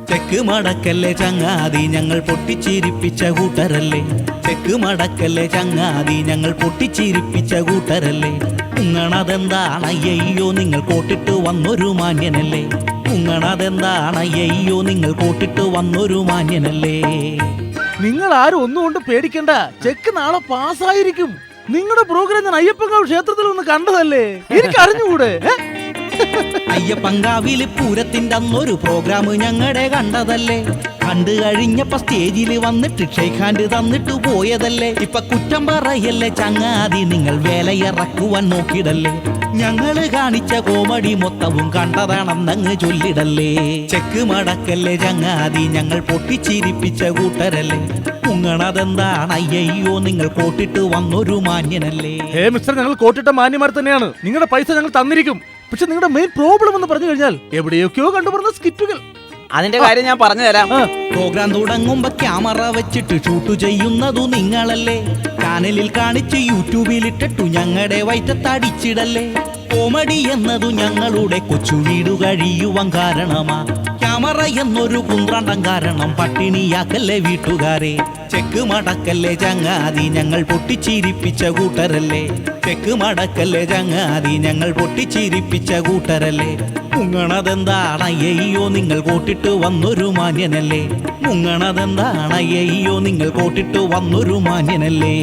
Check മടക്കല്ലേ ചങ്ങാതി ഞങ്ങൾ പൊട്ടിച്ചിരിപ്പിച്ച കൂട്ടരല്ലേ. Check മടക്കല്ലേ ചങ്ങാതി ഞങ്ങൾ പൊട്ടിച്ചിരിപ്പിച്ച കൂട്ടരല്ലേ. ഉങ്ങണതെന്താണ് അയ്യോ നിങ്ങൾ കോട്ടിട്ട് വന്നൊരു മാന്യനല്ലേ. ഉങ്ങണതെന്താണ് അയ്യോ നിങ്ങൾ കോട്ടിട്ട് വന്നൊരു മാന്യനല്ലേ. നിങ്ങൾ ആരും ഒന്നുകൊണ്ട് പേടിക്കണ്ട, ചെക്ക് നാളെ പാസ്സായിരിക്കും. നിങ്ങളുടെ പ്രോഗ്രാം ഞാൻ അയ്യപ്പങ്കാവ് ക്ഷേത്രത്തിൽ ഒന്ന് കണ്ടതല്ലേ, എനിക്ക് അറിഞ്ഞുകൂടെ? അയ്യപ്പങ്കാവില് പൂരത്തിന്റെ അന്നൊരു പ്രോഗ്രാം ഞങ്ങളുടെ കണ്ടതല്ലേ. കണ്ടു കഴിഞ്ഞപ്പോ സ്റ്റേജിൽ വന്നിട്ട് ഷെയ്ക്ക് ഹാൻഡ് തന്നിട്ട് പോയതല്ലേ. ഇപ്പൊ കുറ്റം പറയല്ലേ ചങ്ങാതി നിങ്ങൾ വേലയിറക്കുവാൻ നോക്കിടല്ലേ. ഞങ്ങള് കാണിച്ച കോമഡി മൊത്തവും കണ്ടതാണെന്നങ്ങ് ചൊല്ലിടല്ലേ. ചെക്ക് മടക്കല്ലേ ചങ്ങാതി ഞങ്ങൾ പൊട്ടിച്ചിരിപ്പിച്ച കൂട്ടരല്ലേ. ഉങ്ങണതെന്താണ് അയ്യോ നിങ്ങൾ കോട്ടിട്ട് വന്നൊരു മാന്യനല്ലേ. ഹേ മിസ്റ്റർ, ഞങ്ങൾ കോട്ടിട്ട മാന്യന്മാർ തന്നെയാണ്. നിങ്ങളുടെ പൈസ ഞങ്ങൾ തന്നിരിക്കും. പക്ഷെ നിങ്ങളുടെ മെയിൻ പ്രോബ്ലം എന്ന് പറഞ്ഞു കഴിഞ്ഞാൽ എവിടെയൊക്കെയോ കണ്ടുപറഞ്ഞ സ്കിറ്റുകൾ. അതിന്റെ കാര്യം ഞാൻ പറഞ്ഞു തരാം. പ്രോഗ്രാം തുടങ്ങുമ്പോ ക്യാമറ വെച്ചിട്ട് ഷൂട്ട് ചെയ്യുന്നതു നിങ്ങളല്ലേ. ചാനലിൽ കാണിച്ച് യൂട്യൂബിലിട്ടിട്ടു ഞങ്ങളുടെ വയറ്റത്തടിച്ചിടല്ലേ. കോമഡി എന്നതു ഞങ്ങളുടെ കൊച്ചു വീടു കഴിയുവാൻ കാരണമാ. ക്യാമറ എന്നൊരു കുന്ത്രണ്ടം കാരണം പട്ടിണിയാക്കല്ലേ വീട്ടുകാരെ. ചെക്ക് മടക്കല്ലേ ചങ്ങാതി ഞങ്ങൾ പൊട്ടിച്ചിരിപ്പിച്ച കൂട്ടരല്ലേ. ചെക്ക് മടക്കല്ലേ ചങ്ങാതി ഞങ്ങൾ പൊട്ടിച്ചിരിപ്പിച്ച കൂട്ടരല്ലേ. മുങ്ങണതെന്താണ് അയ്യോ നിങ്ങൾ കോട്ടിട്ട് വന്നൊരു മാന്യനല്ലേ. മുങ്ങണതെന്താണ് അയ്യോ നിങ്ങൾ കോട്ടിട്ട് വന്നൊരു മാന്യനല്ലേ.